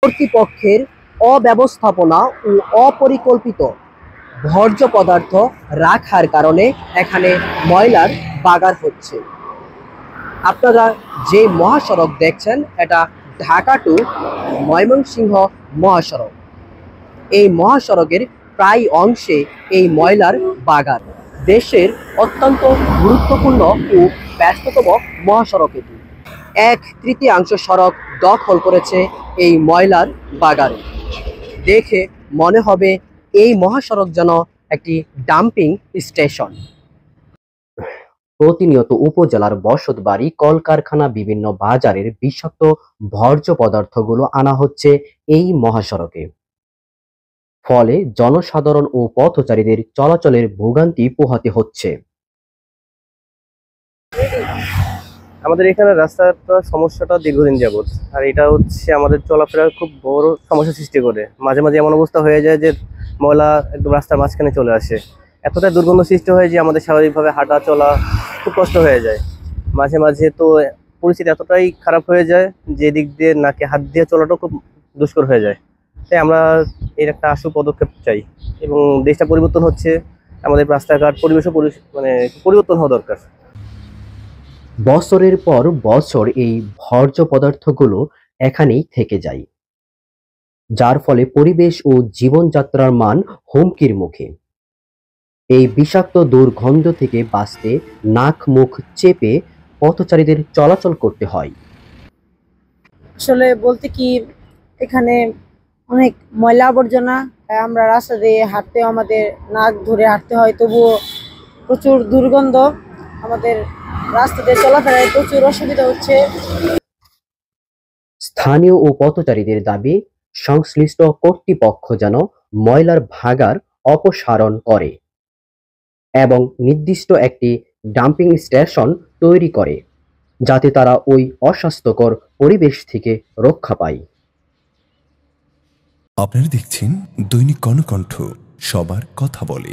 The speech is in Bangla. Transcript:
কর্তৃপক্ষের অব্যবস্থাপনা ও অপরিকল্পিত বর্জ্য পদার্থ রাখার কারণে এখানে ময়লার বাগান হচ্ছে। আপনারা যে মহাসড়ক দেখছেন এটা ঢাকা টু ময়মনসিংহ মহাসড়ক। এই মহাসড়কের প্রায় অংশে এই ময়লার বাগান। দেশের অত্যন্ত গুরুত্বপূর্ণ ও ব্যস্ততম মহাসড়ক এটি। 1/3 সড়ক দখল করেছে এই ময়লার বাগান। দেখে মনে হবে এই মহাসড়ক যেন একটি ডাম্পিং স্টেশন। প্রতিনিয়ত উপজেলার বসতবাড়ি, কলকারখানা, বিভিন্ন বাজারের বিষাক্ত বর্জ্য পদার্থগুলো আনা হচ্ছে এই মহাসড়কে। ফলে জনসাধারণ ও পথচারীদের চলাচলের ভোগান্তি পোহাতে হচ্ছে। আমাদের এখানে রাস্তাটা সমস্যাটা দীর্ঘদিন যাবত, আর এটা হচ্ছে আমাদের চলাফেরার খুব বড় সমস্যা সৃষ্টি করে। মাঝে মাঝে এমন অবস্থা হয়ে যায় যে ময়লা একদম রাস্তার মাঝখানে চলে আসে। এতটাই দুর্গন্ধ সৃষ্টি হয় যে আমাদের স্বাভাবিকভাবে হাঁটা চলা খুব কষ্ট হয়ে যায়। মাঝে মাঝে তো পরিস্থিতি এতটাই খারাপ হয়ে যায় যে দিক দিয়ে নাকে হাত দিয়ে চলাটাও খুব দুষ্কর হয়ে যায়। তাই আমরা এর একটা আশু পদক্ষেপ চাই, এবং দেশটা পরিবর্তন হচ্ছে, আমাদের রাস্তাঘাট পরিবেশও পরিবর্তন হওয়া দরকার। বছরের পর বছর এই বর্জ্য পদার্থগুলো এখানেই থেকে যায়, যার ফলে পরিবেশ ও জীবনযাত্রার মান হুমকির মুখে। এই বিষাক্ত দুর্গন্ধ থেকে বাঁচতে নাক মুখ চেপে পথচারীদের চলাচল করতে হয়। আসলে বলতে কি, এখানে অনেক ময়লা আবর্জনা, আমরা রাস্তা দিয়ে হাঁটতেও আমাদের নাক ধরে হাঁটতে হয়, তবুও প্রচুর দুর্গন্ধ, আমাদের রাস্তা দিয়ে চলাফেরায় প্রচুর অসুবিধা হচ্ছে। স্থানীয় ও পথচারীদের দাবি, সংশ্লিষ্ট কর্তৃপক্ষ যেন ময়লার ভাগার অপসারণ করে এবং নির্দিষ্ট একটি ডাম্পিং স্টেশন তৈরি করে, যাতে তারা ওই অস্বাস্থ্যকর পরিবেশ থেকে রক্ষা পায়। আপনারা দেখছেন দৈনিক কর্ণকণ্ঠ, সবার কথা বলে।